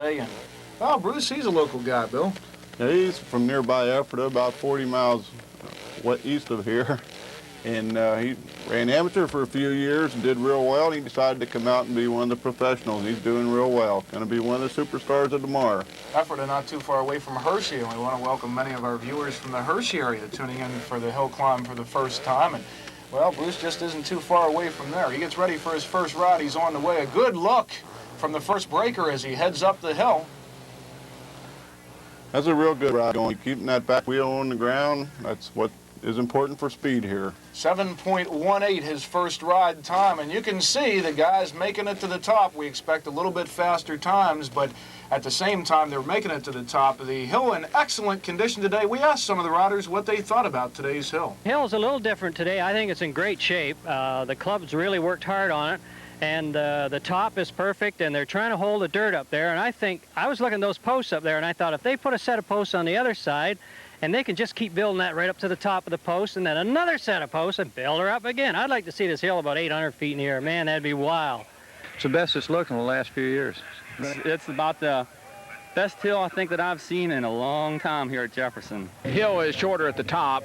And, well, Bruce, he's a local guy, Bill. Yeah, he's from nearby Ephrata, about 40 miles east of here. And he ran amateur for a few years and did real well. He decided to come out and be one of the professionals. He's doing real well. Going to be one of the superstars of tomorrow. Ephrata not too far away from Hershey, and we want to welcome many of our viewers from the Hershey area tuning in for the hill climb for the first time. And, well, Bruce just isn't too far away from there. He gets ready for his first ride. He's on the way. A good look from the first breaker as he heads up the hill. That's a real good ride going. Keeping that back wheel on the ground, that's what is important for speed here. 7.18 his first ride time, and you can see the guys making it to the top. We expect a little bit faster times, but at the same time they're making it to the top of the hill in excellent condition today. We asked some of the riders what they thought about today's hill. Hill's a little different today. I think it's in great shape. The club's really worked hard on it, and the top is perfect, and they're trying to hold the dirt up there. And I think, I was looking at those posts up there, and I thought if they put a set of posts on the other side, and they can just keep building that right up to the top of the post, and then another set of posts and build her up again. I'd like to see this hill about 800 feet in the air. Man, that'd be wild. It's the best it's looked in the last few years. It's about the best hill I think that I've seen in a long time here at Jefferson. The hill is shorter at the top.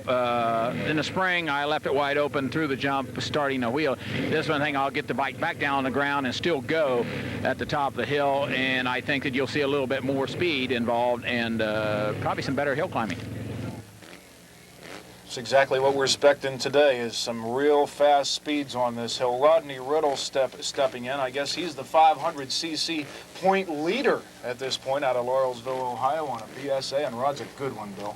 In the spring, I left it wide open through the jump, starting the wheel. This one thing, I'll get the bike back down on the ground and still go at the top of the hill, and I think that you'll see a little bit more speed involved and probably some better hill climbing. It's exactly what we're expecting today, is some real fast speeds on this hill. Rodney Riddle stepping in. I guess he's the 500cc point leader at this point out of Laurelsville, Ohio on a BSA, and Rod's a good one, Bill.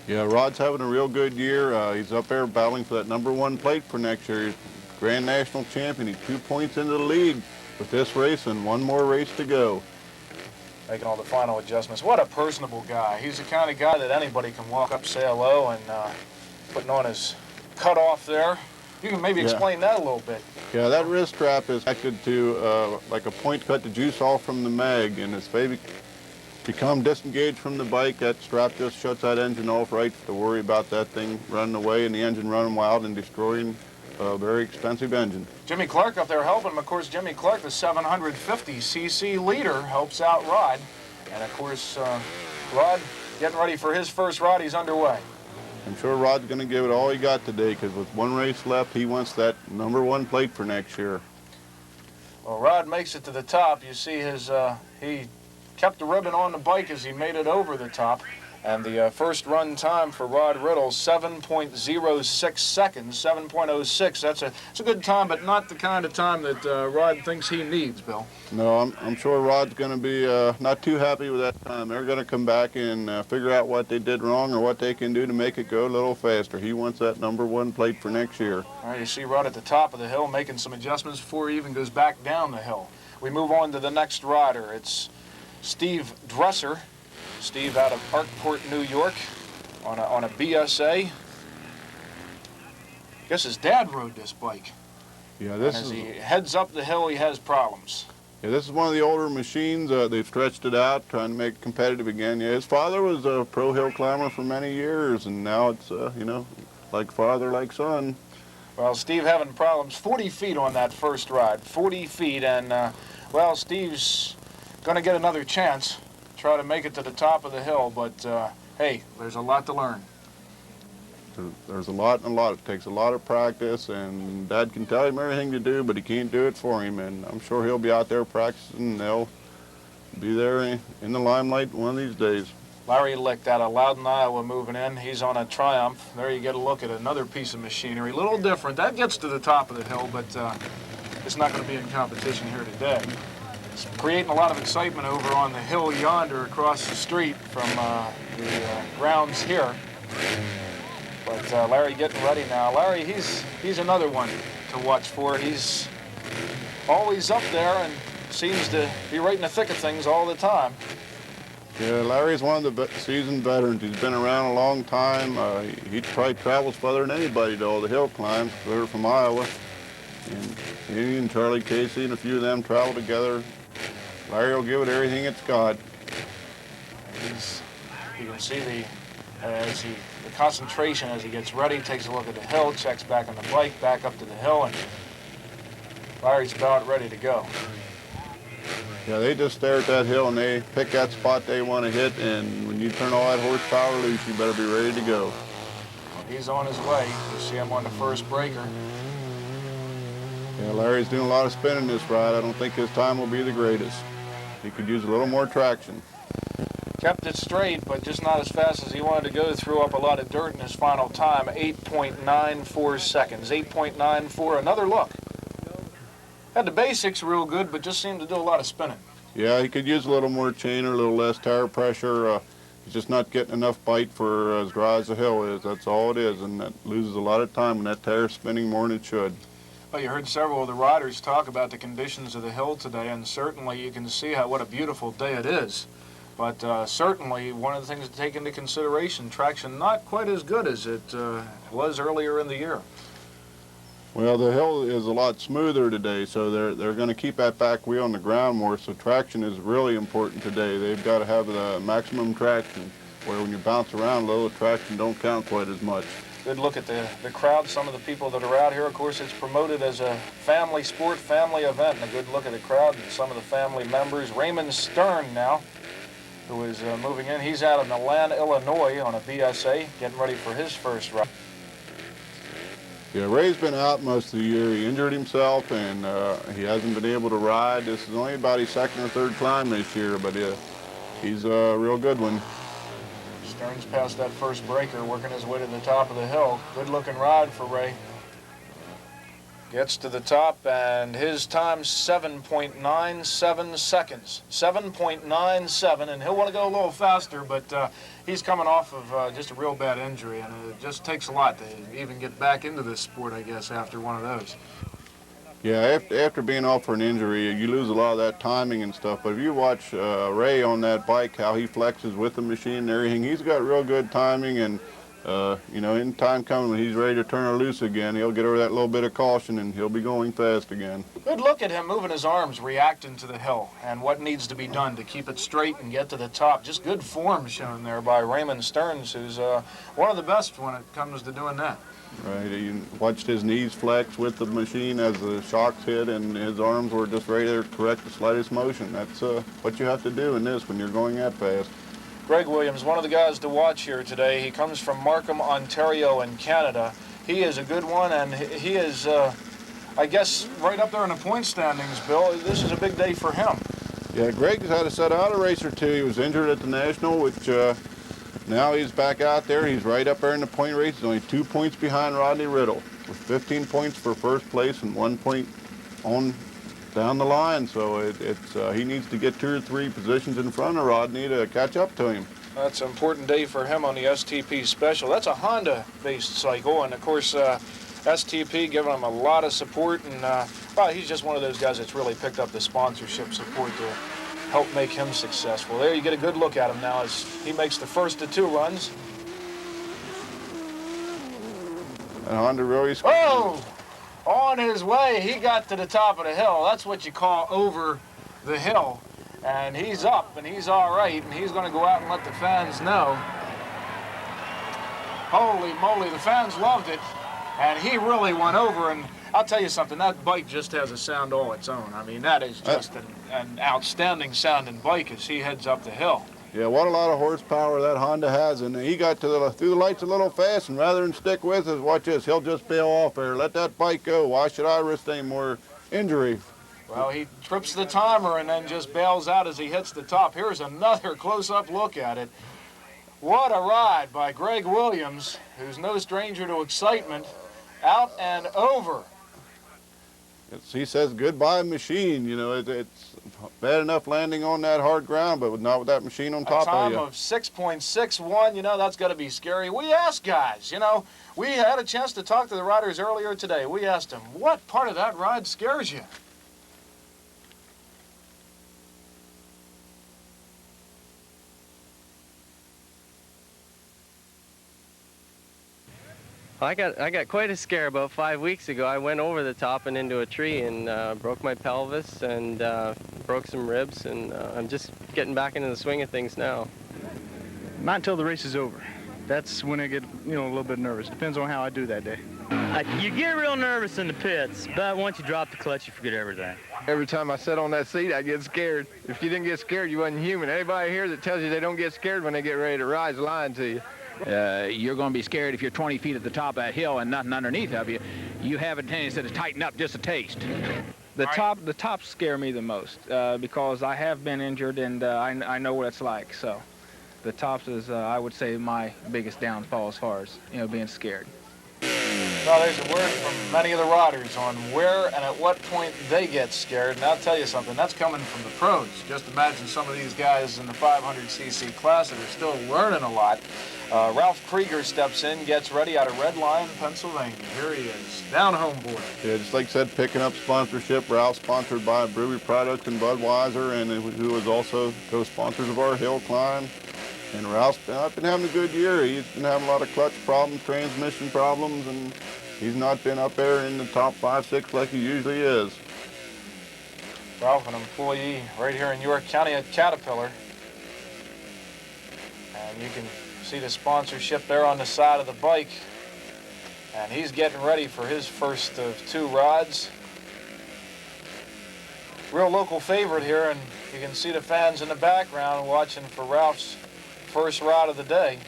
Yeah, Rod's having a real good year. He's up there battling for that #1 plate for next year. He's Grand National Champion. He's 2 points into the lead with this race and one more race to go. Making all the final adjustments. What a personable guy. He's the kind of guy that anybody can walk up, say hello, and putting on his cutoff there. You can maybe explain that a little bit. Yeah, that wrist strap is connected to like a point cut the juice off from the mag, and as baby become disengaged from the bike, that strap just shuts that engine off right to worry about that thing running away and the engine running wild and destroying a very expensive engine. Jimmy Clark up there helping him. Of course, Jimmy Clark, the 750cc leader, helps out Rod. And of course, Rod getting ready for his first ride. He's underway. I'm sure Rod's going to give it all he got today, because with one race left, he wants that #1 plate for next year. Well, Rod makes it to the top. You see his, he kept the ribbon on the bike as he made it over the top. And the first run time for Rod Riddle, 7.06 seconds, 7.06. That's a good time, but not the kind of time that Rod thinks he needs, Bill. No, I'm sure Rod's going to be not too happy with that time. They're going to come back and figure out what they did wrong or what they can do to make it go a little faster. He wants that #1 plate for next year. All right, you see Rod at the top of the hill making some adjustments before he even goes back down the hill. We move on to the next rider. It's Steve Dresser. Steve out of Parkport, New York, on a BSA. Guess his dad rode this bike. Yeah, and as he heads up the hill, he has problems. Yeah, this is one of the older machines. They've stretched it out, trying to make it competitive again. Yeah, his father was a pro hill climber for many years, and now it's, you know, like father, like son. Well, Steve having problems. 40 feet on that first ride, 40 feet, and, well, Steve's going to get another chance. Try to make it to the top of the hill, but hey, there's a lot to learn. There's a lot. It takes a lot of practice, and Dad can tell him everything to do, but he can't do it for him, and I'm sure he'll be out there practicing, and they'll be there in the limelight one of these days. Larry Licht out of Loudon, Iowa, moving in. He's on a Triumph. There you get a look at another piece of machinery. A little different. That gets to the top of the hill, but it's not going to be in competition here today. It's creating a lot of excitement over on the hill yonder across the street from the grounds here. But Larry getting ready now. Larry, he's another one to watch for. He's always up there and seems to be right in the thick of things all the time. Yeah, Larry's one of the seasoned veterans. He's been around a long time. He probably travels further than anybody to all the hill climbs. They're from Iowa. And he and Charlie Casey and a few of them travel together. Larry will give it everything it's got. You can see the concentration as he gets ready, takes a look at the hill, checks back on the bike, back up to the hill, and Larry's about ready to go. Yeah, they just stare at that hill and they pick that spot they want to hit, and when you turn all that horsepower loose, you better be ready to go. He's on his way. You see him on the first breaker. Yeah, Larry's doing a lot of spinning this ride. I don't think his time will be the greatest. He could use a little more traction. Kept it straight, but just not as fast as he wanted to go. Threw up a lot of dirt in his final time, 8.94 seconds. 8.94, another look. Had the basics real good, but just seemed to do a lot of spinning. Yeah, he could use a little more chain or a little less tire pressure. He's just not getting enough bite for as dry as the hill is. That's all it is, and that loses a lot of time when that tire's spinning more than it should. Well, you heard several of the riders talk about the conditions of the hill today, and certainly you can see what a beautiful day it is. But certainly one of the things to take into consideration, traction not quite as good as it was earlier in the year. Well, the hill is a lot smoother today, so they're going to keep that back wheel on the ground more, so traction is really important today. They've got to have the maximum traction, where when you bounce around a little, traction don't count quite as much. Good look at the crowd, some of the people that are out here. Of course, it's promoted as a family sport, family event, and a good look at the crowd and some of the family members. Raymond Stern now, who is moving in. He's out of Milan, Illinois on a BSA, getting ready for his first ride. Yeah, Ray's been out most of the year. He injured himself, and he hasn't been able to ride. This is only about his second or third climb this year, but he's a real good one. Stern's past that first breaker, working his way to the top of the hill. Good-looking ride for Ray. Gets to the top, and his time's 7.97 seconds. 7.97, and he'll want to go a little faster, but he's coming off of just a real bad injury, and it just takes a lot to even get back into this sport, I guess, after one of those. Yeah, after being off for an injury, you lose a lot of that timing and stuff, but if you watch Ray on that bike, how he flexes with the machine and everything, he's got real good timing, and you know, in time coming when he's ready to turn her loose again, he'll get over that little bit of caution and he'll be going fast again. Good look at him moving his arms, reacting to the hill and what needs to be done to keep it straight and get to the top. Just good form shown there by Raymond Stearns, who's one of the best when it comes to doing that. Right, he watched his knees flex with the machine as the shocks hit, and his arms were just ready to correct the slightest motion. That's what you have to do in this when you're going that fast. Greg Williams, one of the guys to watch here today. He comes from Markham, Ontario in Canada. He is a good one, and he is, I guess, right up there in the point standings, Bill. This is a big day for him. Yeah, Greg's had to set out a race or two. He was injured at the National, which now he's back out there. He's right up there in the point race. He's only 2 points behind Rodney Riddle, with 15 points for first place and 1 point on down the line, so he needs to get 2 or 3 positions in front of Rodney to catch up to him. That's an important day for him on the STP Special. That's a Honda-based cycle, and of course, STP giving him a lot of support, and well, he's just one of those guys that's really picked up the sponsorship support to help make him successful. There you get a good look at him now as he makes the first of 2 runs. And Honda really... Oh! On his way, he got to the top of the hill. That's what you call over the hill. And he's up, and he's all right, and he's going to go out and let the fans know. Holy moly, the fans loved it, and he really went over. And I'll tell you something, that bike just has a sound all its own. I mean, that is just an outstanding sounding bike as he heads up the hill. Yeah, what a lot of horsepower that Honda has, and he got through the lights a little fast, and rather than stick with us, watch this, he'll just bail off there. Let that bike go. Why should I risk any more injury? Well, he trips the timer and then just bails out as he hits the top. Here's another close-up look at it. What a ride by Greg Williams, who's no stranger to excitement, out and over. He says goodbye machine. You know, it's bad enough landing on that hard ground, but not with that machine on top of you. A time of 6.61, you know, that's got to be scary. We asked guys, you know, we had a chance to talk to the riders earlier today. We asked them, what part of that ride scares you? I got quite a scare about 5 weeks ago. I went over the top and into a tree and broke my pelvis and broke some ribs, and I'm just getting back into the swing of things now. Not until the race is over. That's when I get, you know, a little bit nervous. Depends on how I do that day. You get real nervous in the pits, but once you drop the clutch, you forget everything. Every time I sit on that seat, I get scared. If you didn't get scared, you wasn't human. Anybody here that tells you they don't get scared when they get ready to ride is lying to you. You're going to be scared if you're 20 feet at the top of that hill and nothing underneath of you. You have a tendency to tighten up just a taste. The tops scare me the most because I have been injured and I know what it's like. So the tops is, I would say, my biggest downfall as far as being scared. Well, there's a word from many of the riders on where and at what point they get scared. And I'll tell you something, that's coming from the pros. Just imagine some of these guys in the 500cc class that are still learning a lot. Ralph Krieger steps in, gets ready out of Red Lion, Pennsylvania. Here he is, down home board. Yeah, just like I said, picking up sponsorship. Ralph sponsored by Brewery Products and Budweiser, and who was also co-sponsors of our Hillclimb. And Ralph's been having a good year. He's been having a lot of clutch problems, transmission problems, and he's not been up there in the top 5, 6 like he usually is. Ralph, an employee right here in York County at Caterpillar. And you can see the sponsorship there on the side of the bike. And he's getting ready for his first of 2 rides. Real local favorite here, and you can see the fans in the background watching for Ralph's first ride of the day.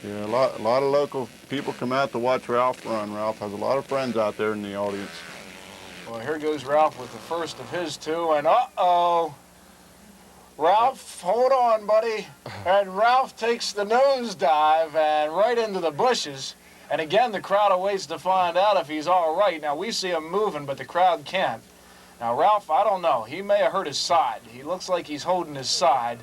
Yeah, a lot of local people come out to watch Ralph run. Ralph has a lot of friends out there in the audience. Well, here goes Ralph with the first of his 2, and uh-oh. Ralph, hold on, buddy. And Ralph takes the nosedive and right into the bushes. And again, the crowd awaits to find out if he's all right. Now, we see him moving, but the crowd can't. Now, Ralph, I don't know. He may have hurt his side. He looks like he's holding his side.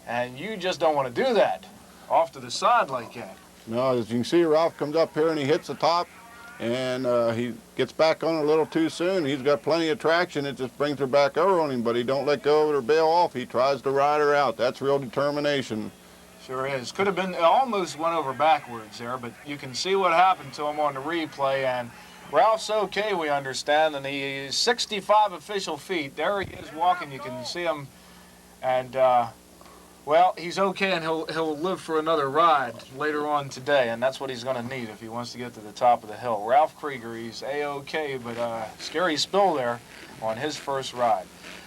And you just don't want to do that, off to the side like that. No, as you can see, Ralph comes up here and he hits the top, and he gets back on it a little too soon. He's got plenty of traction. It just brings her back over on him, but he don't let go of it or bail off. He tries to ride her out. That's real determination. Sure is. Could have been, almost went over backwards there, but you can see what happened to him on the replay, and Ralph's okay, we understand, and he's 65 official feet. There he is walking. You can see him, and well, he's okay, and he'll live for another ride later on today, and that's what he's going to need if he wants to get to the top of the hill. Ralph Krieger, he's A-okay, but scary spill there on his first ride.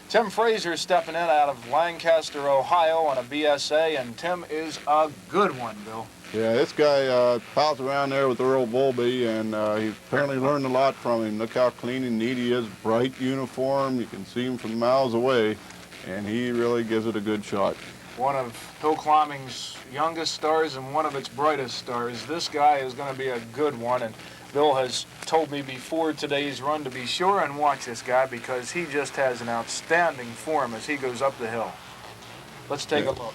Tim Fraser stepping in out of Lancaster, Ohio on a BSA, and Tim is a good one, Bill. Yeah, this guy pals around there with Earl Volby, and he apparently learned a lot from him. Look how clean and neat he is, bright uniform. You can see him from miles away, and he really gives it a good shot. One of hill climbing's youngest stars and one of its brightest stars. This guy is going to be a good one, and Bill has told me before today's run to be sure and watch this guy because he just has an outstanding form as he goes up the hill. Let's take a look.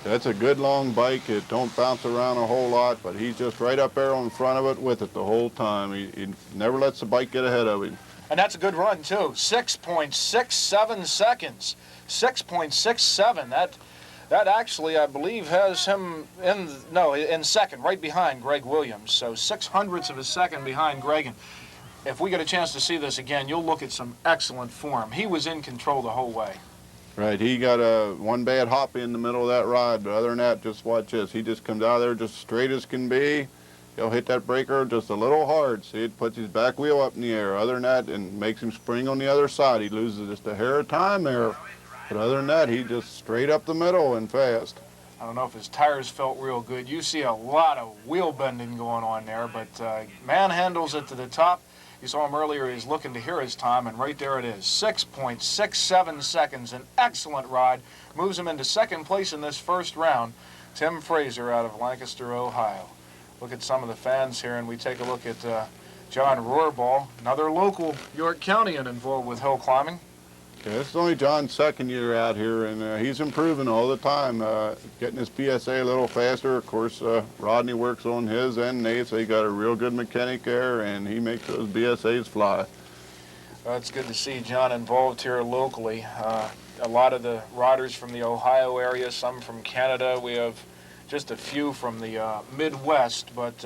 That's a good long bike. It don't bounce around a whole lot, but he's just right up there on front of it with it the whole time. He never lets the bike get ahead of him. And that's a good run, too. 6.67 seconds. 6.67. That actually, I believe, has him in second, right behind Greg Williams. So 0.06 of a second behind Greg. And if we get a chance to see this again, you'll look at some excellent form. He was in control the whole way. Right, he got one bad hop in the middle of that ride, but other than that, just watch this. He just comes out of there just straight as can be. He'll hit that breaker just a little hard. See, it puts his back wheel up in the air. Other than that, and makes him spring on the other side. He loses just a hair of time there. But other than that, he just straight up the middle and fast. I don't know if his tires felt real good. You see a lot of wheel bending going on there, but manhandles it to the top. You saw him earlier. He's looking to hear his time, and right there it is. 6.67 seconds. An excellent ride. Moves him into second place in this first round. Tim Fraser out of Lancaster, Ohio. Look at some of the fans here, and we take a look at John Rohrball, another local York County involved with hill climbing. Yeah, this is only John's second year out here, and he's improving all the time, getting his PSA a little faster. Of course, Rodney works on his and Nate's. They got a real good mechanic there, and he makes those BSAs fly. Well, it's good to see John involved here locally. A lot of the riders from the Ohio area, some from Canada. We have just a few from the Midwest, but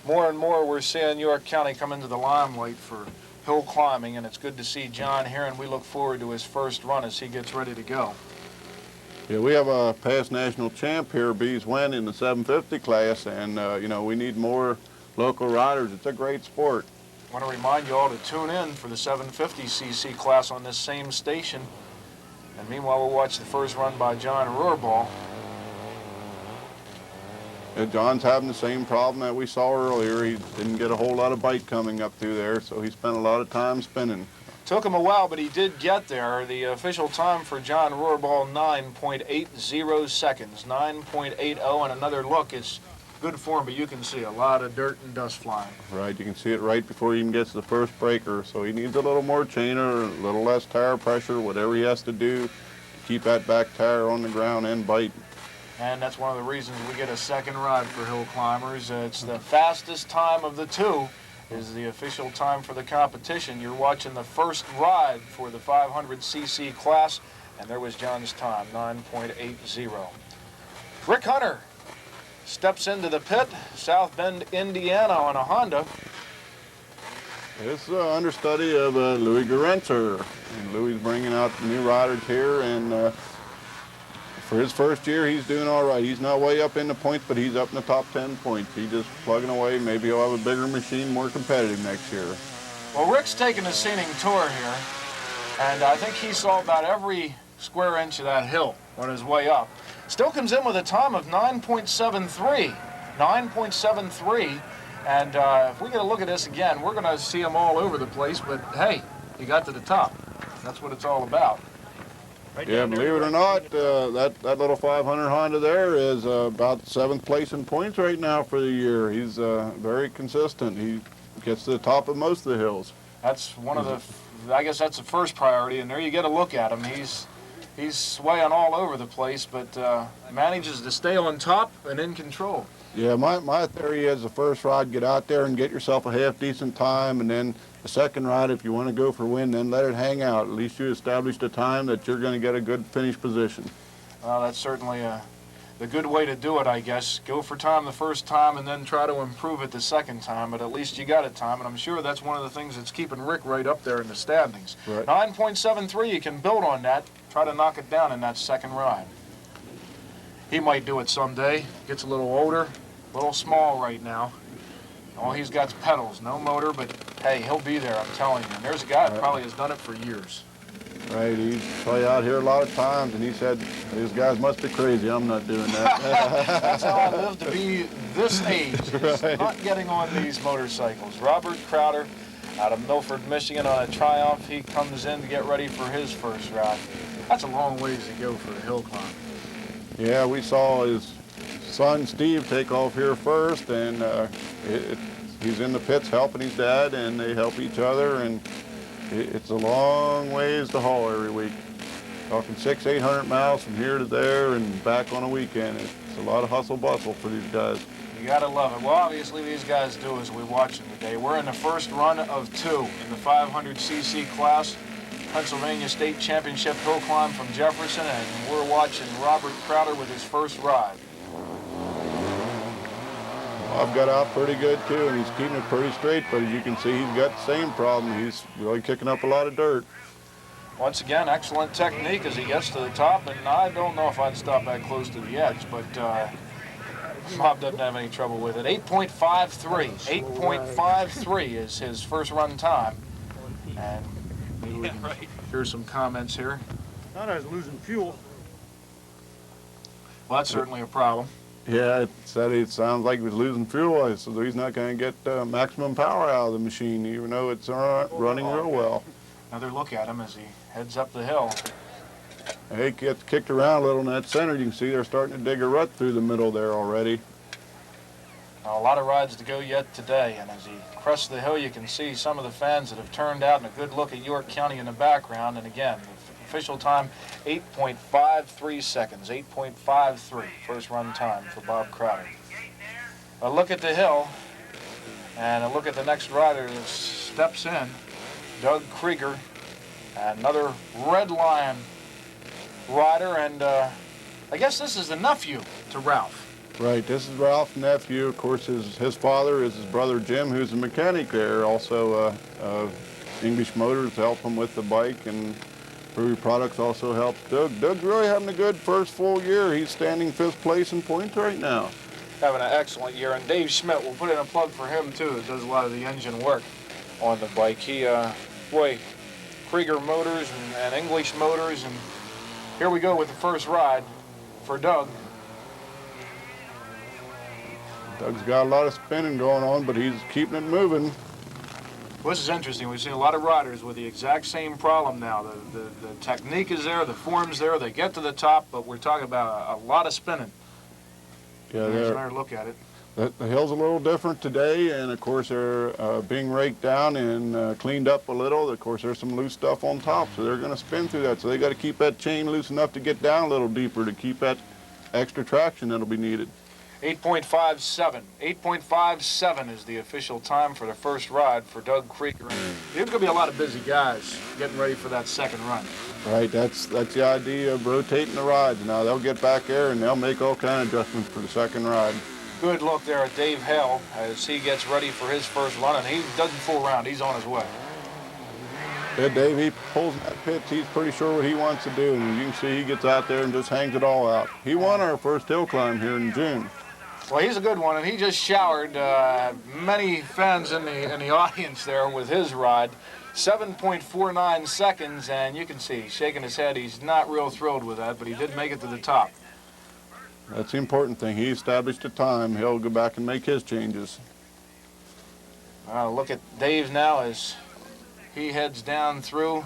more and more we're seeing York County come into the limelight for hill climbing, and it's good to see John here, and we look forward to his first run as he gets ready to go. Yeah, we have a past national champ here, Bees Wen, in the 750 class, and you know, we need more local riders. It's a great sport. I want to remind you all to tune in for the 750cc class on this same station. And meanwhile, we'll watch the first run by John Rohrball. Yeah, John's having the same problem that we saw earlier. He didn't get a whole lot of bite coming up through there, so he spent a lot of time spinning. Took him a while, but he did get there. The official time for John Rohrball, 9.80 seconds. 9.80, and another look is good form, but you can see a lot of dirt and dust flying. Right, you can see it right before he even gets to the first breaker, so he needs a little more chainer, a little less tire pressure, whatever he has to do to keep that back tire on the ground and bite. And that's one of the reasons we get a second ride for hill climbers. It's the fastest time of the two is the official time for the competition. You're watching the first ride for the 500cc class, and there was John's time, 9.80. Rick Hunter steps into the pit, South Bend, Indiana, on a Honda. It's the understudy of Louis Gerenzer. And Louis is bringing out the new riders here, and for his first year, he's doing all right. He's not way up in the points, but he's up in the top 10 points. He's just plugging away. Maybe he'll have a bigger machine, more competitive next year. Well, Rick's taking a scenic tour here, and I think he saw about every square inch of that hill on his way up. Still comes in with a time of 9.73. 9.73. And if we get a look at this again, we're going to see him all over the place, but hey, he got to the top. That's what it's all about. Right, yeah, believe it or not, that little 500 Honda there is about 7th place in points right now for the year. He's very consistent. He gets to the top of most of the hills. That's one of the, I guess that's the first priority, and there you get a look at him. He's swaying all over the place, but manages to stay on top and in control. Yeah, my theory is the first ride, get out there and get yourself a half-decent time, and then the second ride, if you want to go for a win, then let it hang out. At least you established a time that you're going to get a good finish position. Well, that's certainly the good way to do it, I guess. Go for time the first time and then try to improve it the second time, but at least you got a time, and I'm sure that's one of the things that's keeping Rick right up there in the standings. Right. 9.73, you can build on that, try to knock it down in that second ride. He might do it someday. Gets a little older, a little small right now. All he's got is pedals, no motor, but hey, he'll be there, I'm telling you. And there's a guy that probably has done it for years. Right, he's probably out here a lot of times, and he said, these guys must be crazy, I'm not doing that. That's how I live to be this age, is not getting on these motorcycles. Robert Crowder out of Milford, Michigan on a Triumph. He comes in to get ready for his first ride. That's a long ways to go for a hill climb. Yeah, we saw his son Steve take off here first, and he's in the pits helping his dad, and they help each other, and it's a long ways to haul every week. Talking 600-800 miles from here to there and back on a weekend. It's a lot of hustle bustle for these guys. You gotta love it. Well, obviously these guys do as we watch them today. We're in the first run of two in the 500cc class. Pennsylvania State Championship hill climb from Jefferson, and we're watching Robert Crowder with his first ride. I've got out pretty good too, and he's keeping it pretty straight, but as you can see, he's got the same problem. He's really kicking up a lot of dirt. Once again, excellent technique as he gets to the top, and I don't know if I'd stop that close to the edge, but Bob doesn't have any trouble with it. 8.53. 8.53 is his first run time. And maybe we can hear some comments here. Thought I was losing fuel. Well, that's certainly a problem. Yeah, it sounds like he was losing fuel, so he's not going to get maximum power out of the machine, even though it's running real well. Another look at him as he heads up the hill. He gets kicked around a little in that center. You can see they're starting to dig a rut through the middle there already. Now, a lot of rides to go yet today, and as he crests the hill, you can see some of the fans that have turned out and a good look at York County in the background. And again, the official time, 8.53 seconds, 8.53, first run time for Bob Crowder. A look at the hill, and a look at the next rider that steps in, Doug Krieger, another Red Lion rider, and I guess this is the nephew to Ralph. Right, this is Ralph's nephew. Of course, his father is his brother Jim, who's a mechanic there. Also, English Motors help him with the bike, and Brewery Products also helps Doug. Doug's really having a good first full year. He's standing 5th place in points right now. Having an excellent year, and Dave Schmidt, we'll put in a plug for him too, that does a lot of the engine work. on the bike. He, boy, Krieger motors and English motors, and here we go with the first ride for Doug. Doug's got a lot of spinning going on, but he's keeping it moving. Well, this is interesting. We've seen a lot of riders with the exact same problem now. The technique is there, the form's there, they get to the top, but we're talking about a lot of spinning. Yeah, there's another look at it. The hill's a little different today, and of course they're being raked down and cleaned up a little. Of course there's some loose stuff on top, so they're going to spin through that. So they got to keep that chain loose enough to get down a little deeper to keep that extra traction that'll be needed. 8.57. 8.57 is the official time for the first ride for Doug Krieger. There's going to be a lot of busy guys getting ready for that second run. Right, that's the idea of rotating the rides. Now they'll get back there and they'll make all kind of adjustments for the second ride. Good look there at Dave Hale as he gets ready for his first run, and he doesn't fool around. He's on his way. Yeah, Dave, he pulls that pitch. He's pretty sure what he wants to do, and you can see he gets out there and just hangs it all out. He won our first hill climb here in June. Well, he's a good one, and he just showered many fans in the audience there with his ride. 7.49 seconds, and you can see he's shaking his head. He's not real thrilled with that, but he did make it to the top. That's the important thing. He established a time. He'll go back and make his changes. Look at Dave now as he heads down through,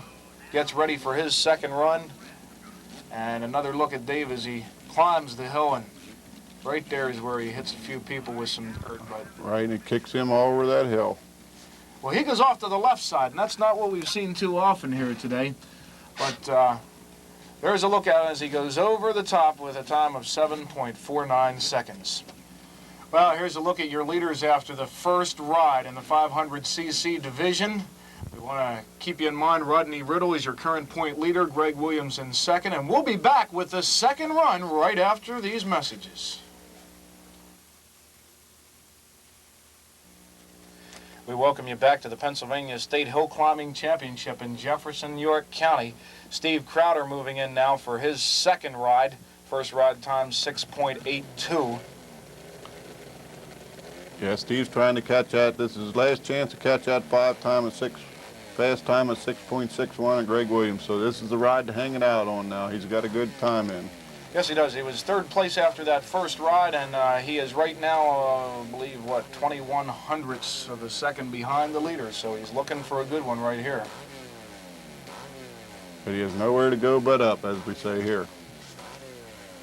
gets ready for his second run. And another look at Dave as he climbs the hill, and right there is where he hits a few people with some dirt. But right, and it kicks him all over that hill. well, he goes off to the left side, and that's not what we've seen too often here today. But there's a look at it as he goes over the top with a time of 7.49 seconds. Well, here's a look at your leaders after the first ride in the 500cc division. We want to keep you in mind, Rodney Riddle is your current point leader, Greg Williams in second, and we'll be back with the second run right after these messages. We welcome you back to the Pennsylvania State Hill Climbing Championship in Jefferson, York County. Steve Crowder moving in now for his second ride. First ride time 6.82. Yeah, Steve's trying to catch that. This is his last chance to catch that fast time of 6.61 of Greg Williams. So this is the ride to hang it out on now. He's got a good time in. Yes, he does. He was third place after that first ride, and he is right now, I believe, what, 21 hundredths of a second behind the leader. So he's looking for a good one right here. But he has nowhere to go but up, as we say here.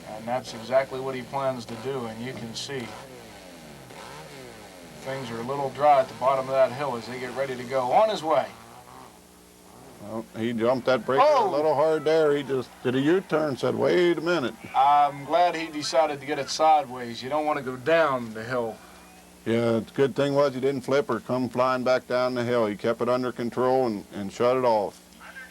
And that's exactly what he plans to do, and you can see things are a little dry at the bottom of that hill as they get ready to go on his way. Well, he jumped that breaker a little hard there. He just did a U-turn, said, wait a minute. I'm glad he decided to get it sideways. You don't want to go down the hill. Yeah, the good thing was he didn't flip or come flying back down the hill. He kept it under control and shut it off.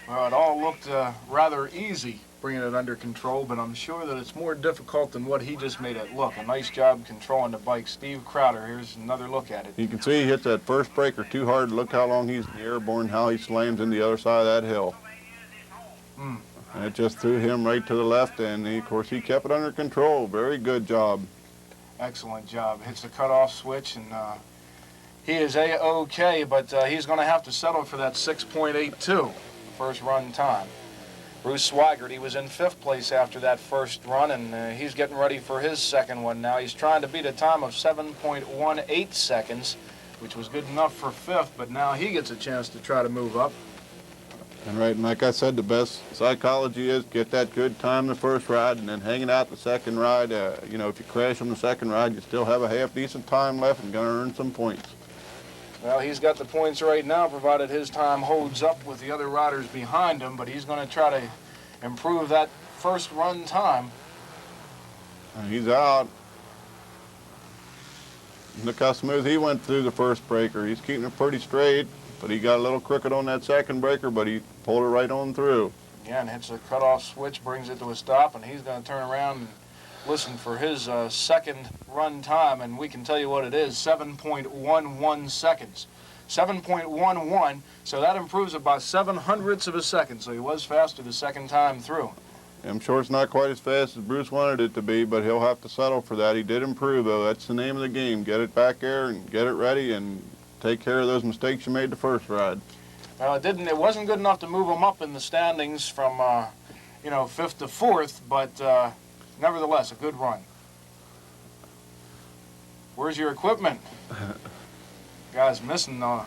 Well, it all looked rather easy bringing it under control, but I'm sure that it's more difficult than what he just made it look. A nice job controlling the bike. Steve Crowder, here's another look at it. You can see he hits that first breaker too hard. Look how long he's in the airborne, how he slams in the other side of that hill. And it just threw him right to the left, and of course he kept it under control. Very good job. Excellent job. Hits the cutoff switch, and he is A-OK, but he's going to have to settle for that 6.82 first run time. Bruce Swigert, he was in fifth place after that first run, and he's getting ready for his second one now. He's trying to beat a time of 7.18 seconds, which was good enough for fifth, but now he gets a chance to try to move up. And right, and like I said, the best psychology is get that good time the first ride and then hanging out the second ride. You know, if you crash on the second ride, you still have a half decent time left and going to earn some points. Well, he's got the points right now, provided his time holds up with the other riders behind him, but he's going to try to improve that first run time. And he's out. Look how smooth he went through the first breaker. He's keeping it pretty straight, but he got a little crooked on that second breaker, but he pulled it right on through. Again, hits the cutoff switch, brings it to a stop, and he's going to turn around and listen for his second run time, and we can tell you what it is, 7.11 seconds. 7.11, so that improves about 7 hundredths of a second, so he was faster the second time through. I'm sure it's not quite as fast as Bruce wanted it to be, but he'll have to settle for that. He did improve, though. That's the name of the game. Get it back there and get it ready and take care of those mistakes you made the first ride. Well, it wasn't good enough to move them up in the standings from, you know, 5th to 4th, but nevertheless, a good run. Where's your equipment? Guy's missing. Oh,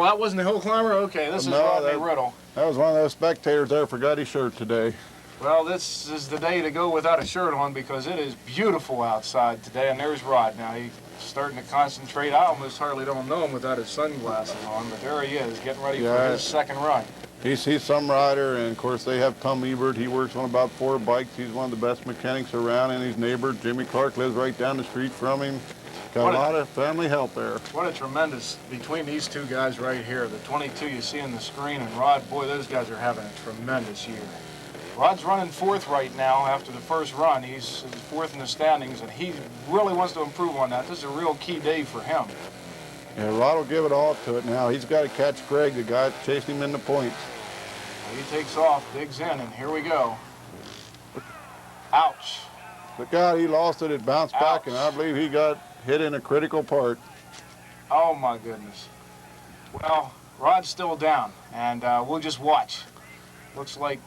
that wasn't the hill climber? Okay, this is Rodney Riddle. That was one of those spectators there forgot his shirt today. Well, this is the day to go without a shirt on because it is beautiful outside today, and there's Rod now. He's starting to concentrate. I almost hardly don't know him without his sunglasses on, but there he is, getting ready for his second run. He's some rider, and of course they have Tom Ebert. He works on about 4 bikes. He's one of the best mechanics around, and his neighbor, Jimmy Clark, lives right down the street from him. Got a lot of family help there. What a tremendous, between these two guys right here, the 22 you see on the screen and Rod, boy, those guys are having a tremendous year. Rod's running 4th right now after the first run. He's 4th in the standings, and he really wants to improve on that. This is a real key day for him. Yeah, Rod will give it all to it now. He's got to catch Greg, the guy that chased him in the points. He takes off, digs in, and here we go. Ouch. Look out, he lost it. It bounced back, and I believe he got hit in a critical part. Oh, my goodness. Well, Rod's still down, and we'll just watch. Looks like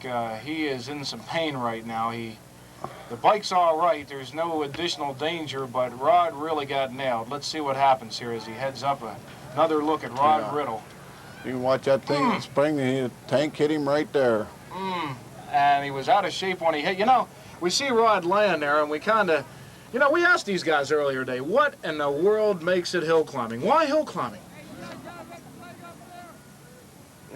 he is in some pain right now. The bike's all right. There's no additional danger, but Rod really got nailed. Let's see what happens here as he heads up. Another look at Rod Riddle. You can watch that thing spring. The tank hit him right there. And he was out of shape when he hit. You know, we see Rod laying there, and we kind of, you know, we asked these guys earlier today, what in the world makes it hill climbing? Why hill climbing?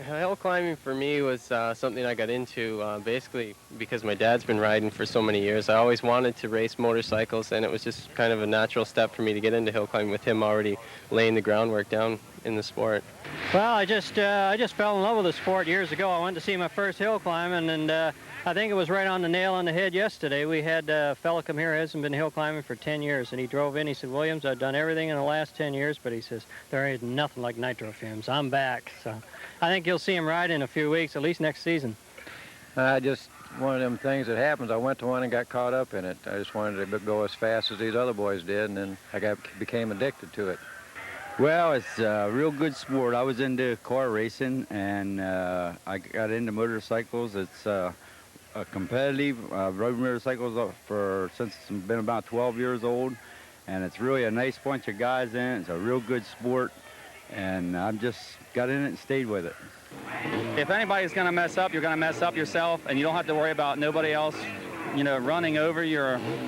Hill climbing for me was something I got into basically because my dad's been riding for so many years. I always wanted to race motorcycles, and it was just kind of a natural step for me to get into hill climbing with him already laying the groundwork down in the sport. Well, I just fell in love with the sport years ago. I went to see my first hill climbing, and I think it was right on the nail on the head yesterday. We had a fellow come here who hasn't been hill climbing for 10 years, and he drove in. He said, Williams, I've done everything in the last 10 years, but he says, there ain't nothing like nitro fumes. I'm back. So I think you'll see him ride in a few weeks, at least next season. Just one of them things that happens. I went to one and got caught up in it. I just wanted to go as fast as these other boys did, and then I became addicted to it. Well, it's a real good sport. I was into car racing, and I got into motorcycles. It's a competitive. Rode motorcycles since I've been about 12 years old, and it's really a nice bunch of guys in it. It's a real good sport, and I've just got in it and stayed with it. If anybody's going to mess up, you're going to mess up yourself, and you don't have to worry about nobody else, you know, running over you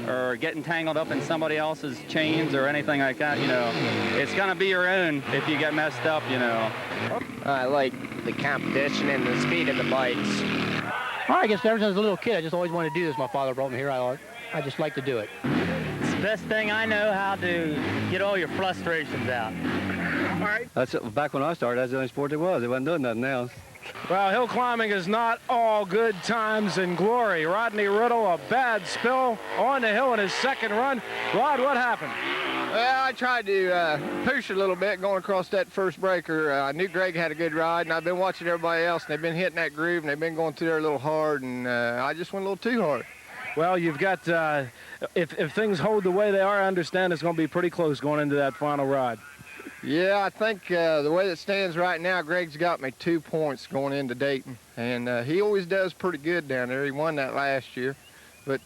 or getting tangled up in somebody else's chains or anything like that. You know, it's going to be your own if you get messed up, you know. I like the competition and the speed of the bikes. Well, I guess ever since I was a little kid, I just always wanted to do this. My father brought me here. I just like to do it. It's the best thing I know how to get all your frustrations out. All right. That's back when I started. That's the only sport there was. They wasn't doing nothing else. Well, hill climbing is not all good times and glory. Rodney Riddle, a bad spill on the hill in his second run. Rod, what happened? Well, I tried to push a little bit going across that first breaker. I knew Greg had a good ride, and I've been watching everybody else, and they've been hitting that groove, and they've been going through there a little hard, and I just went a little too hard. Well, you've got, if things hold the way they are, I understand it's going to be pretty close going into that final ride. Yeah, I think the way it stands right now, Greg's got me 2 points going into Dayton, and he always does pretty good down there. He won that last year, but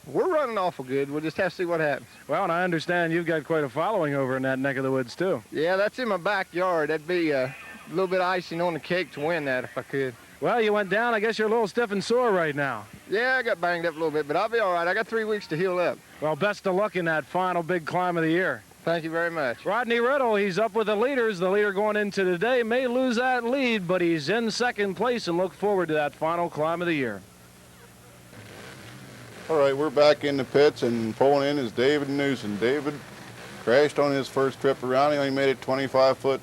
we're running awful good. We'll just have to see what happens. Well, and I understand you've got quite a following over in that neck of the woods, too. Yeah, that's in my backyard. That'd be a little bit of icing on the cake to win that if I could. Well, you went down. I guess you're a little stiff and sore right now. Yeah, I got banged up a little bit, but I'll be all right. I got 3 weeks to heal up. Well, best of luck in that final big climb of the year. Thank you very much. Rodney Riddle, he's up with the leaders. The leader going into today may lose that lead, but he's in second place and look forward to that final climb of the year. All right, we're back in the pits, and pulling in is David Newsom. David crashed on his first trip around. He only made it 25 foot.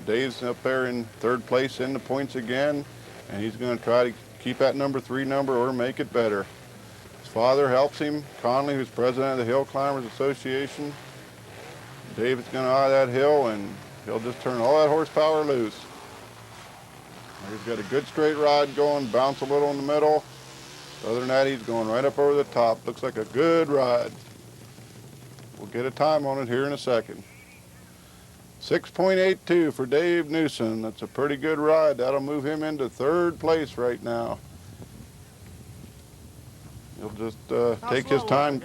Dave's up there in third place in the points again, and he's going to try to keep that number 3 number or make it better. His father helps him, Conley, who's president of the Hill Climbers Association. David's going to eye that hill, and he'll just turn all that horsepower loose. He's got a good straight ride going, bounce a little in the middle. Other than that, he's going right up over the top. Looks like a good ride. We'll get a time on it here in a second. 6.82 for Dave Newsom. That's a pretty good ride. That'll move him into 3rd place right now. He'll just take his time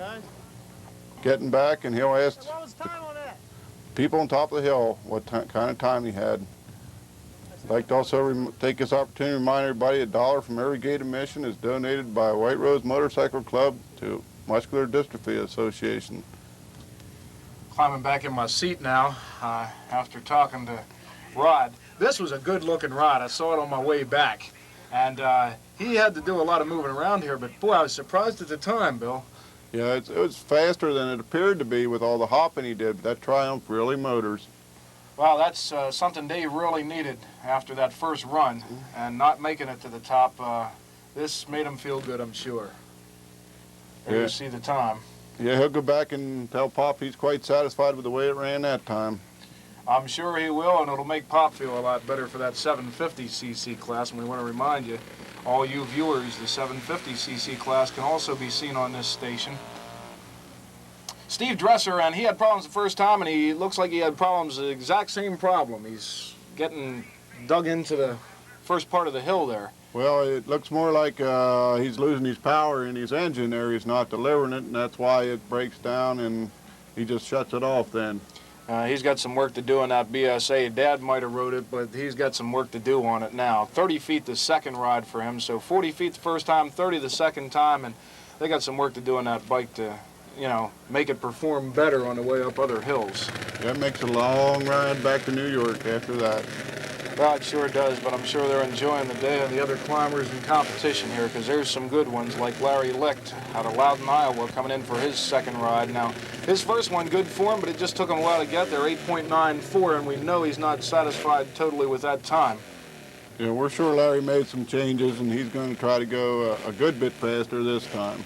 getting back, and he'll ask people on top of the hill what kind of time he had. I'd like to also take this opportunity to remind everybody $1 from every gate admission is donated by White Rose Motorcycle Club to Muscular Dystrophy Association. Climbing back in my seat now after talking to Rod. This was a good-looking ride. I saw it on my way back. And he had to do a lot of moving around here, but boy, I was surprised at the time, Bill. Yeah, it was faster than it appeared to be with all the hopping he did. That Triumph really motors. Well, that's something Dave really needed after that first run, and not making it to the top. This made him feel good, I'm sure. There you see the time. Yeah, he'll go back and tell Pop he's quite satisfied with the way it ran that time. I'm sure he will, and it'll make Pop feel a lot better for that 750cc class. And we want to remind you, all you viewers, the 750cc class can also be seen on this station. Steve Dresser, and he had problems the first time, and he looks like he had problems, the exact same problem. He's getting dug into the first part of the hill there. Well, it looks more like he's losing his power in his engine there. He's not delivering it, and that's why it breaks down, and he just shuts it off then. He's got some work to do on that BSA. Dad might have wrote it, but he's got some work to do on it now. 30 feet the second ride for him, so 40 feet the first time, 30 the second time, and they got some work to do on that bike to, you know, make it perform better on the way up other hills. That makes a long ride back to New York after that. Well, it sure does, but I'm sure they're enjoying the day and the other climbers in competition here, because there's some good ones like Larry Licht out of Loudon, Iowa, coming in for his second ride. Now, his first one good for him, but it just took him a while to get there, 8.94, and we know he's not satisfied totally with that time. Yeah, we're sure Larry made some changes, and he's going to try to go a good bit faster this time.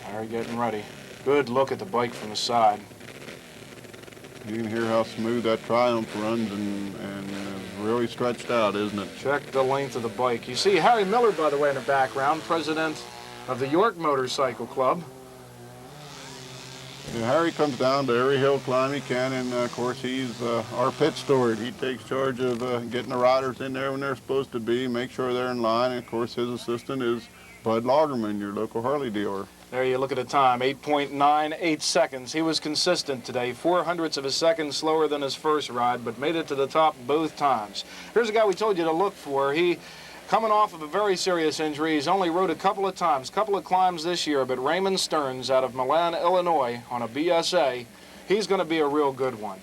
Larry getting ready. Good look at the bike from the side. You can hear how smooth that Triumph runs and really stretched out, isn't it? Check the length of the bike. You see Harry Miller, by the way, in the background, president of the York Motorcycle Club. Yeah, Harry comes down to every hill climb he can, and of course he's our pit steward. He takes charge of getting the riders in there when they're supposed to be, make sure they're in line, and of course his assistant is Bud Lagerman, your local Harley dealer. There you look at the time, 8.98 seconds. He was consistent today, 0.04 of a second slower than his first ride, but made it to the top both times. Here's a guy we told you to look for. He, coming off of a very serious injury, he's only rode a couple of times, couple of climbs this year, but Raymond Stearns out of Milan, Illinois, on a BSA, he's going to be a real good one.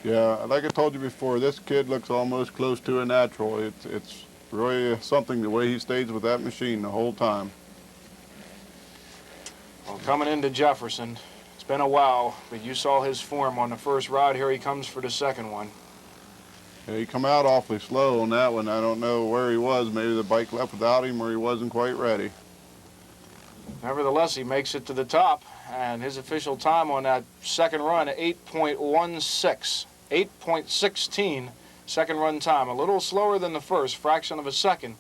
Yeah, like I told you before, this kid looks almost close to a natural. It's really something the way he stays with that machine the whole time. Well, coming into Jefferson, it's been a while, but you saw his form on the first ride. Here he comes for the second one. Yeah, he come out awfully slow on that one. I don't know where he was. Maybe the bike left without him or he wasn't quite ready. Nevertheless, he makes it to the top, and his official time on that second run, 8.16, 8.16 second run time. A little slower than the first, fraction of a second.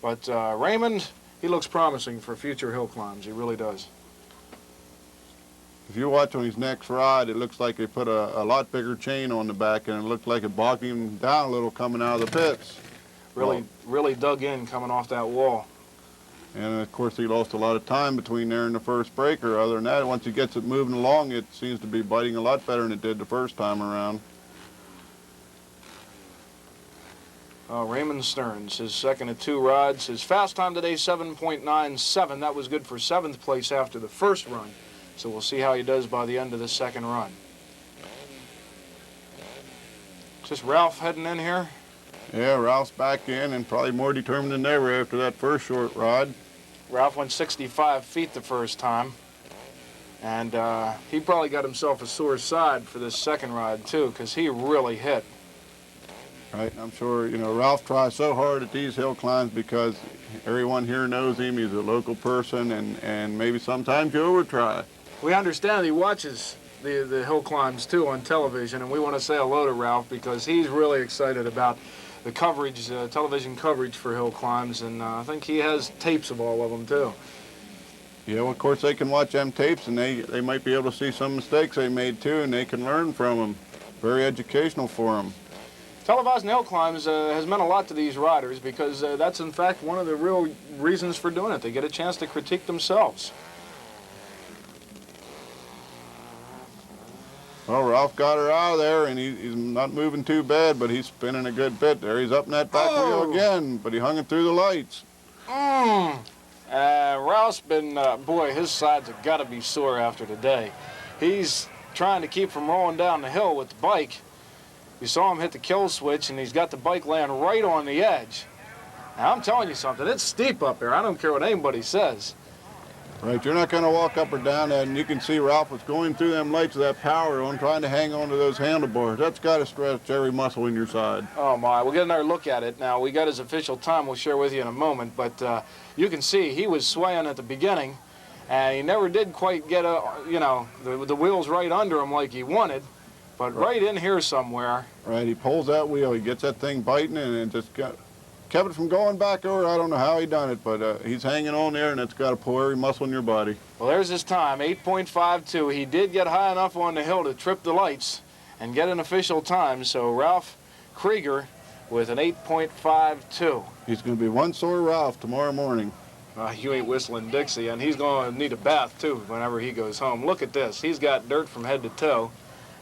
But Raymond, he looks promising for future hill climbs. He really does. If you watch on his next ride, it looks like they put a lot bigger chain on the back, and it looked like it bogged him down a little coming out of the pits. Really dug in coming off that wall. And of course, he lost a lot of time between there and the first breaker. Other than that, once he gets it moving along, it seems to be biting a lot better than it did the first time around. Raymond Stearns, his second of two rides. His fast time today, 7.97. That was good for 7th place after the first run. So we'll see how he does by the end of the second run. Is this Ralph heading in here? Yeah, Ralph's back in and probably more determined than ever after that first short ride. Ralph went 65 feet the first time. And he probably got himself a sore side for this second ride, too, because he really hit. Right, I'm sure, you know, Ralph tries so hard at these hill climbs because everyone here knows him. He's a local person, and maybe sometimes you over-try. We understand he watches the hill climbs, too, on television, and we want to say hello to Ralph because he's really excited about the coverage, television coverage for hill climbs, and I think he has tapes of all of them, too. Yeah, well, of course, they can watch them tapes, and they might be able to see some mistakes they made, too, and they can learn from them. Very educational for them. Televising hill climbs has meant a lot to these riders because that's, in fact, one of the real reasons for doing it. They get a chance to critique themselves. Well, Ralph got her out of there, and he's not moving too bad, but he's spinning a good bit there. He's up in that back wheel again, but he hung it through the lights. Ralph's been, boy, his sides have got to be sore after today. He's trying to keep from rolling down the hill with the bike. You saw him hit the kill switch, and he's got the bike laying right on the edge. Now, I'm telling you something, it's steep up there. I don't care what anybody says. Right, you're not going to walk up or down that, and you can see Ralph was going through them lights with that power on, trying to hang on to those handlebars. That's got to stretch every muscle in your side. Oh, my. We'll get another look at it. Now, we got his official time we'll share with you in a moment, but you can see he was swaying at the beginning, and he never did quite get, the wheels right under him like he wanted, but right in here somewhere. Right, he pulls that wheel, he gets that thing biting, and it just kept it from going back over. I don't know how he done it, but he's hanging on there, and it's got to pull every muscle in your body. Well, there's his time, 8.52. He did get high enough on the hill to trip the lights and get an official time, so Ralph Krieger with an 8.52. He's going to be one sore Ralph tomorrow morning. You ain't whistling Dixie, and he's going to need a bath, too, whenever he goes home. Look at this. He's got dirt from head to toe.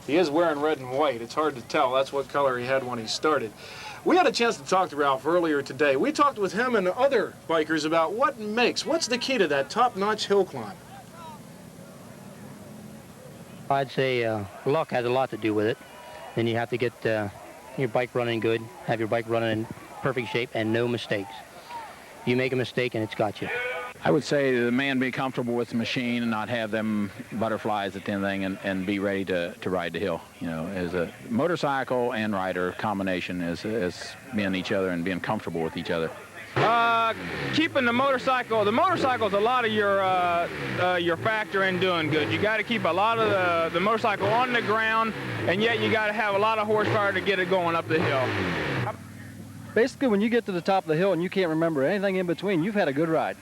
He is wearing red and white. It's hard to tell. That's what color he had when he started. We had a chance to talk to Ralph earlier today. We talked with him and other bikers about what's the key to that top-notch hill climb? I'd say luck has a lot to do with it. Then you have to get your bike running good, have your bike running in perfect shape, and no mistakes. You make a mistake and it's got you. I would say the man be comfortable with the machine and not have them butterflies at the thing and be ready to ride the hill. You know, as a motorcycle and rider combination as being each other and being comfortable with each other. Keeping the motorcycle is a lot of your factor in doing good. You got to keep a lot of the motorcycle on the ground, and yet you got to have a lot of horsepower to get it going up the hill. Basically, when you get to the top of the hill and you can't remember anything in between, you've had a good ride.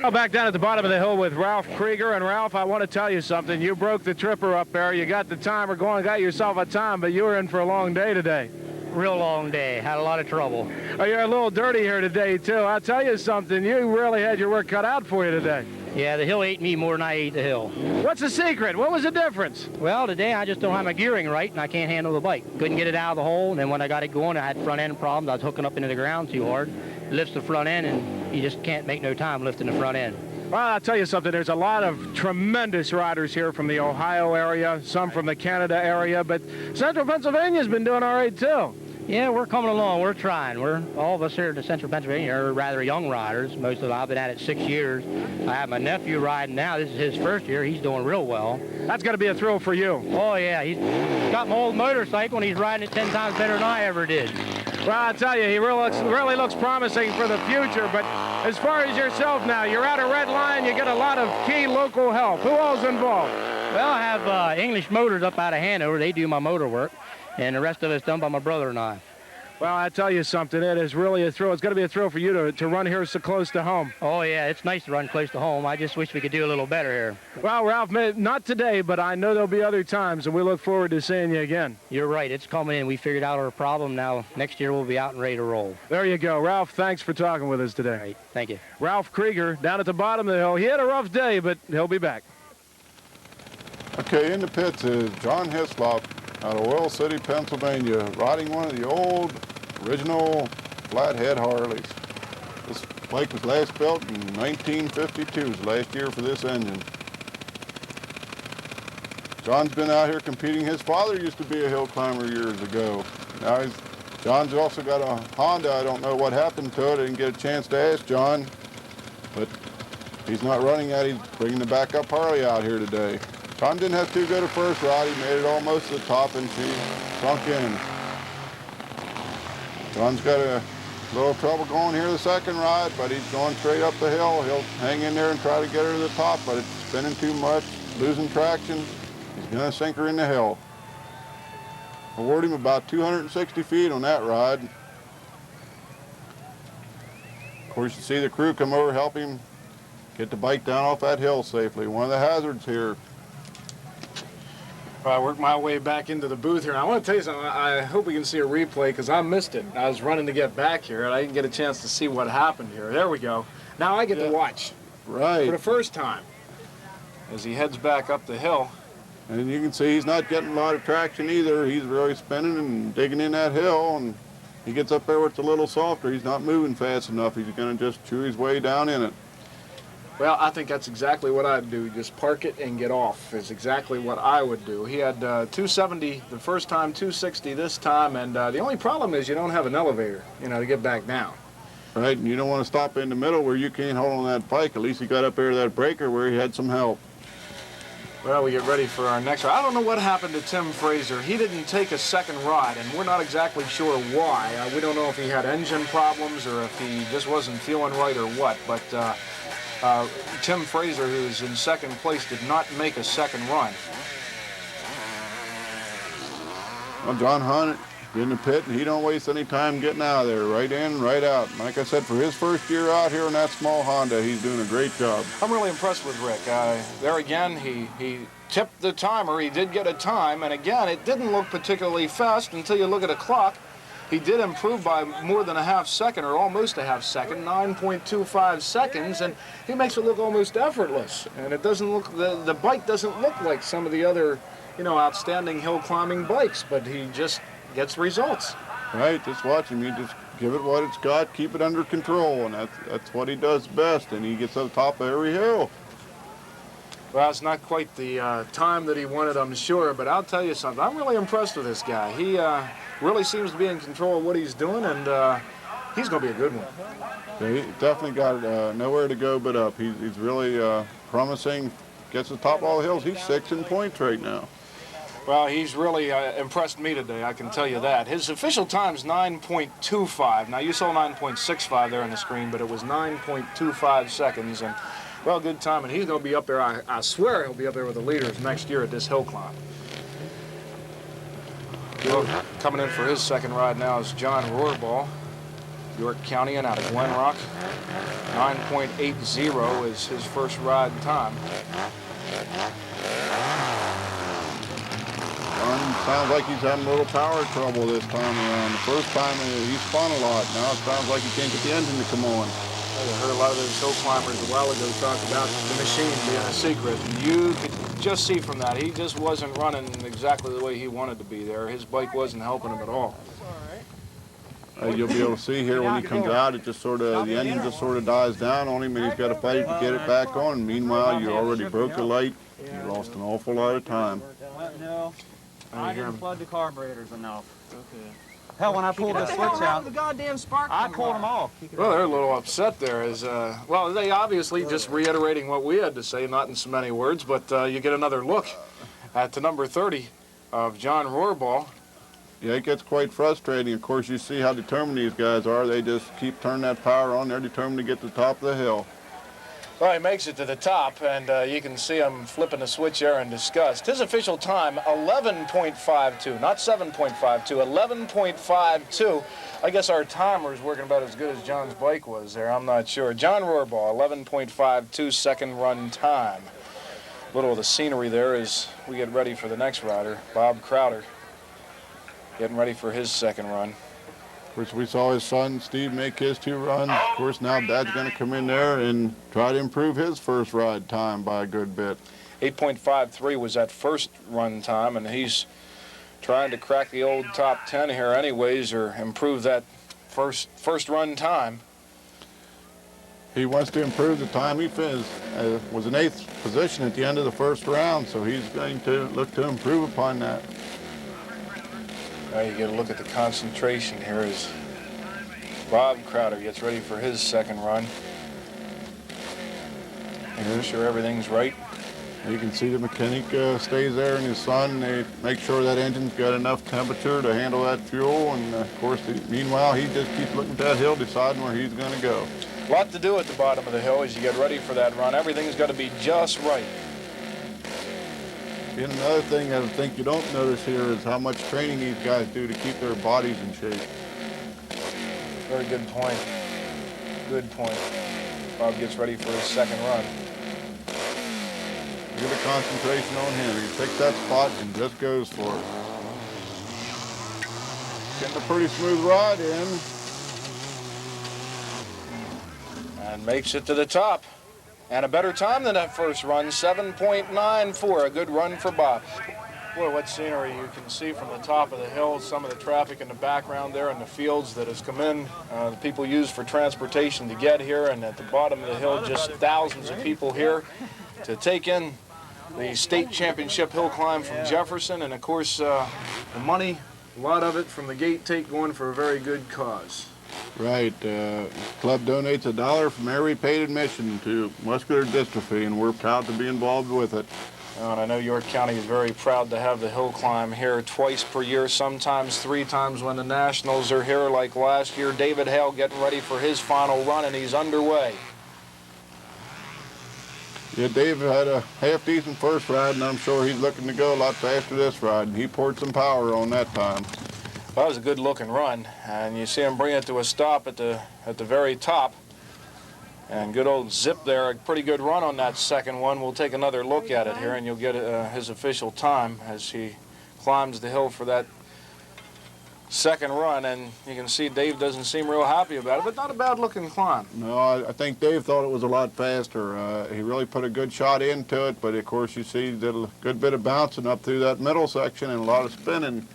Well, back down at the bottom of the hill with Ralph Krieger. And Ralph, I want to tell you something. You broke the tripper up there. You got the timer going, got yourself a time, but you were in for a long day today. Real long day. Had a lot of trouble. Oh, you're a little dirty here today, too. I'll tell you something. You really had your work cut out for you today. Yeah, the hill ate me more than I ate the hill. What's the secret? What was the difference? Well, today I just don't have my gearing right, and I can't handle the bike. Couldn't get it out of the hole, and then when I got it going, I had front end problems. I was hooking up into the ground too hard. It lifts the front end, and you just can't make no time lifting the front end. Well, I'll tell you something. There's a lot of tremendous riders here from the Ohio area, some from the Canada area, but Central Pennsylvania's been doing all right, too. Yeah, we're coming along. We're trying. All of us here in the Central Pennsylvania are rather young riders. Most of them, I've been at it 6 years. I have my nephew riding now. This is his first year. He's doing real well. That's got to be a thrill for you. Oh, yeah. He's got my old motorcycle, and he's riding it 10 times better than I ever did. Well, I tell you, he really looks promising for the future. But as far as yourself now, you're at a red line. You get a lot of key local help. Who all's involved? Well, I have English Motors up out of Hanover. They do my motor work. And the rest of it's done by my brother and I. Well, I tell you something, it is really a thrill. It's going to be a thrill for you to run here so close to home. Oh, yeah, it's nice to run close to home. I just wish we could do a little better here. Well, Ralph, not today, but I know there'll be other times, and we look forward to seeing you again. You're right. It's coming in. We figured out our problem. Now, next year, we'll be out and ready to roll. There you go. Ralph, thanks for talking with us today. All right. Thank you. Ralph Krieger down at the bottom of the hill. He had a rough day, but he'll be back. Okay, in the pits is John Hislop out of Oil City, Pennsylvania, riding one of the old original flathead Harleys. This bike was last built in 1952, was the last year for this engine. John's been out here competing. His father used to be a hill climber years ago. Now John's also got a Honda. I don't know what happened to it. I didn't get a chance to ask John, but he's not running that. He's bringing the backup Harley out here today. John didn't have too good a first ride. He made it almost to the top, and she sunk in. John's got a little trouble going here the second ride, but he's going straight up the hill. He'll hang in there and try to get her to the top, but it's spinning too much, losing traction. He's going to sink her in the hill. Award him about 260 feet on that ride. Of course, you see the crew come over, help him get the bike down off that hill safely. One of the hazards here. I worked my way back into the booth here. And I want to tell you something. I hope we can see a replay because I missed it. I was running to get back here, and I didn't get a chance to see what happened here. There we go. Now I get to watch. Right. For the first time as he heads back up the hill. And you can see he's not getting a lot of traction either. He's really spinning and digging in that hill, and he gets up there where it's a little softer. He's not moving fast enough. He's going to just chew his way down in it. Well, I think that's exactly what I'd do. Just park it and get off is exactly what I would do. He had 270 the first time, 260 this time, and the only problem is you don't have an elevator, you know, to get back down. Right, and you don't want to stop in the middle where you can't hold on that bike. At least he got up there to that breaker where he had some help. Well, we get ready for our next ride. I don't know what happened to Tim Fraser. He didn't take a second ride, and we're not exactly sure why. We don't know if he had engine problems or if he just wasn't feeling right or what, but Tim Fraser, who's in second place, did not make a second run. Well, John Hunt in the pit, and he don't waste any time getting out of there. Right in, right out. And like I said, for his first year out here in that small Honda, he's doing a great job. I'm really impressed with Rick. There again, he tipped the timer. He did get a time, and again, it didn't look particularly fast until you look at a clock. He did improve by more than a half second, or almost a half second, 9.25 seconds, and he makes it look almost effortless. And it doesn't look, the bike doesn't look like some of the other, you know, outstanding hill climbing bikes, but he just gets results. Right, just watch him. You just give it what it's got, keep it under control, and that's what he does best, and he gets up top of every hill. Well, it's not quite the time that he wanted, I'm sure, but I'll tell you something. I'm really impressed with this guy. He really seems to be in control of what he's doing, and he's going to be a good one. Yeah, he definitely got nowhere to go but up. He's really promising. Gets to the top of all the hills. He's 6 in points right now. Well, he's really impressed me today, I can tell you that. His official time's 9.25. Now, you saw 9.65 there on the screen, but it was 9.25 seconds. And, well, good time. And he's going to be up there. I swear he'll be up there with the leaders next year at this hill climb. Well, coming in for his second ride now is John Rohrball, York County, and out of Glen Rock. 9.80 is his first ride time. Sounds like he's having a little power trouble this time around. The first time he spun a lot. Now it sounds like he can't get the engine to come on. I heard a lot of those hill climbers a while ago talk about the machine being a secret. And you could just see from that, he just wasn't running exactly the way he wanted to be there. His bike wasn't helping him at all. You'll be able to see here when he comes out, it just sort of, the engine just sort of dies down on him, and he's got to fight to get it back on. And meanwhile, you already broke the light. You lost an awful lot of time. No, I didn't flood the carburetors enough. Okay. Hell, when I pulled the switch out, the goddamn spark I pulled them off. Well, they're a little upset there. Well, they obviously just reiterating what we had to say, not in so many words, but you get another look at the number 30 of John Rohrball. Yeah, it gets quite frustrating. Of course, you see how determined these guys are. They just keep turning that power on. They're determined to get to the top of the hill. Well, he makes it to the top, and you can see him flipping the switch there in disgust. His official time, 11.52, not 7.52, 11.52. I guess our timer is working about as good as John's bike was there. I'm not sure. John Rohrball, 11.52 second run time. A little of the scenery there as we get ready for the next rider, Bob Crowder, getting ready for his second run. Of course, we saw his son, Steve, make his 2 runs. Of course, now Dad's going to come in there and try to improve his first ride time by a good bit. 8.53 was that first run time, and he's trying to crack the old top 10 here anyways, or improve that first run time. He wants to improve the time he finished. Was in 8th position at the end of the first round, so he's going to look to improve upon that. Now you get a look at the concentration here as Bob Crowder gets ready for his second run. Making sure everything's right. You can see the mechanic stays there and his son. They make sure that engine's got enough temperature to handle that fuel. And of course, meanwhile, he just keeps looking at that hill, deciding where he's going to go. A lot to do at the bottom of the hill as you get ready for that run. Everything's got to be just right. And another thing I think you don't notice here is how much training these guys do to keep their bodies in shape. Very good point. Good point. Bob gets ready for his second run. Give a concentration on him. He picks that spot and just goes for it. Getting a pretty smooth ride in. And makes it to the top. And a better time than that first run, 7.94, a good run for Bob. Boy, what scenery you can see from the top of the hill, some of the traffic in the background there in the fields that has come in, the people use for transportation to get here, and at the bottom of the hill, just thousands of people here to take in the state championship hill climb from Jefferson, and of course, the money, a lot of it from the gate take going for a very good cause. Right. Club donates $1 from every paid admission to muscular dystrophy, and we're proud to be involved with it. And I know York County is very proud to have the hill climb here twice per year, sometimes 3 times when the Nationals are here, like last year. David Hale getting ready for his final run, and he's underway. Yeah, Dave had a half-decent first ride, and I'm sure he's looking to go a lot faster this ride. He poured some power on that time. Well, that was a good-looking run, and you see him bring it to a stop at the very top. And good old Zip there, a pretty good run on that second one. We'll take another look at it here, and you'll get his official time as he climbs the hill for that second run. And you can see Dave doesn't seem real happy about it, but not a bad-looking climb. No, I think Dave thought it was a lot faster. He really put a good shot into it, but of course you see he did a good bit of bouncing up through that middle section and a lot of spinning.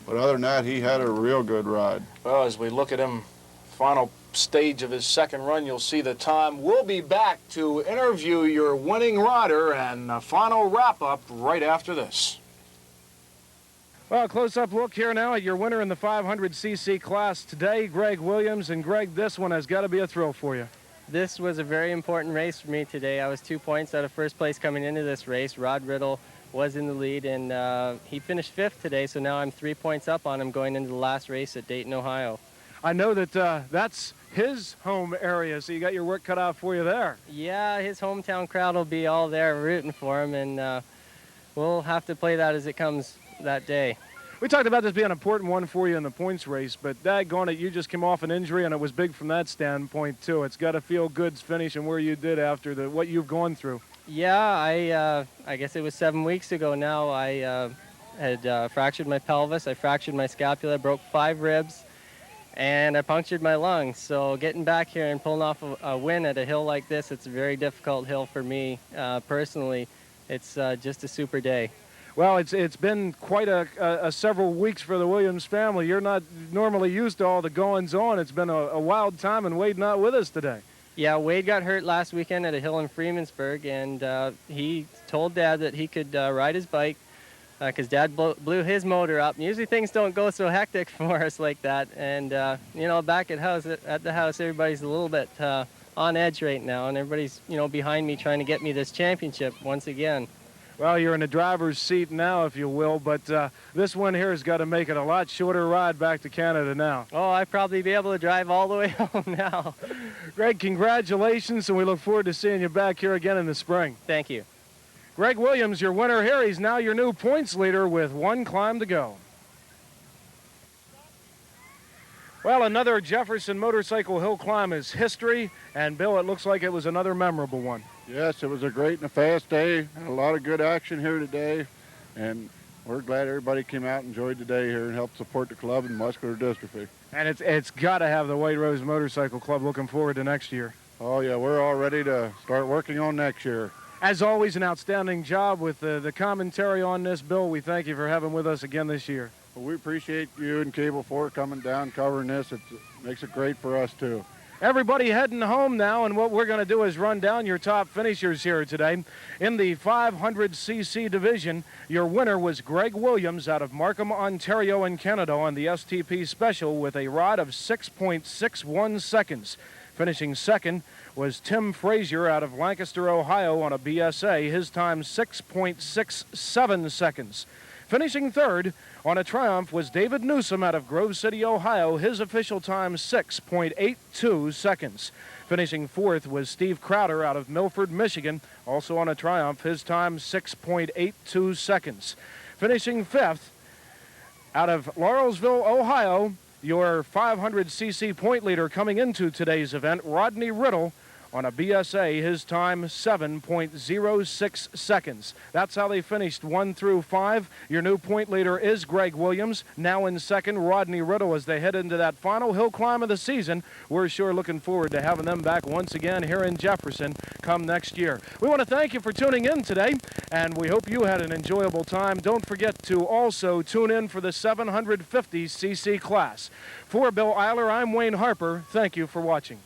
But other than that, he had a real good ride. Well, as we look at him, final stage of his second run, you'll see the time. We'll be back to interview your winning rider and a final wrap-up right after this. Well, close-up look here now at your winner in the 500cc class today, Greg Williams. And Greg, this one has got to be a thrill for you. This was a very important race for me today. I was 2 points out of first place coming into this race. Rod Riddle was in the lead, and he finished 5th today, so now I'm 3 points up on him going into the last race at Dayton, Ohio. I know that that's his home area, so you got your work cut out for you there. Yeah, his hometown crowd will be all there rooting for him, and we'll have to play that as it comes that day. We talked about this being an important one for you in the points race, but daggone it, you just came off an injury, and it was big from that standpoint, too. It's got to feel good finishing where you did after what you've gone through. Yeah, I guess it was 7 weeks ago now. I had fractured my pelvis, I fractured my scapula, broke 5 ribs, and I punctured my lungs. So getting back here and pulling off a win at a hill like this, it's a very difficult hill for me personally. It's just a super day. Well, it's been quite a several weeks for the Williams family. You're not normally used to all the goings-on. It's been a wild time, and Wade not with us today. Yeah, Wade got hurt last weekend at a hill in Freemansburg, and he told Dad that he could ride his bike because Dad blew his motor up. And usually things don't go so hectic for us like that. And, you know, back at the house, everybody's a little bit on edge right now, and everybody's, you know, behind me trying to get me this championship once again. Well, you're in the driver's seat now, if you will, but this one here has got to make it a lot shorter ride back to Canada now. Oh, I'd probably be able to drive all the way home now. Greg, congratulations, and we look forward to seeing you back here again in the spring. Thank you. Greg Williams, your winner here. He's now your new points leader with 1 climb to go. Well, another Jefferson motorcycle hill climb is history, and Bill, it looks like it was another memorable one. Yes, it was a great and a fast day, and a lot of good action here today, and we're glad everybody came out and enjoyed the day here and helped support the club and muscular dystrophy. And it's got to have the White Rose Motorcycle Club looking forward to next year. Oh, yeah, we're all ready to start working on next year. As always, an outstanding job with the commentary on this, Bill. We thank you for having with us again this year. Well, we appreciate you and Cable 4 coming down, covering this. It makes it great for us, too. Everybody heading home now, and what we're going to do is run down your top finishers here today. In the 500cc division, your winner was Greg Williams out of Markham, Ontario in Canada on the STP Special with a ride of 6.61 seconds. Finishing second was Tim Frazier out of Lancaster, Ohio on a BSA. His time 6.67 seconds. Finishing third on a Triumph was David Newsom out of Grove City, Ohio. His official time 6.82 seconds. Finishing fourth was Steve Crowder out of Milford, Michigan, also on a Triumph. His time 6.82 seconds. Finishing fifth out of Laurelsville, Ohio, your 500cc point leader coming into today's event, Rodney Riddle, On a BSA, his time 7.06 seconds. That's how they finished 1 through 5. Your new point leader is Greg Williams. Now in second, Rodney Riddle, as they head into that final hill climb of the season. We're sure looking forward to having them back once again here in Jefferson come next year. We want to thank you for tuning in today, and we hope you had an enjoyable time. Don't forget to also tune in for the 750cc class. For Bill Eiler, I'm Wayne Harper. Thank you for watching.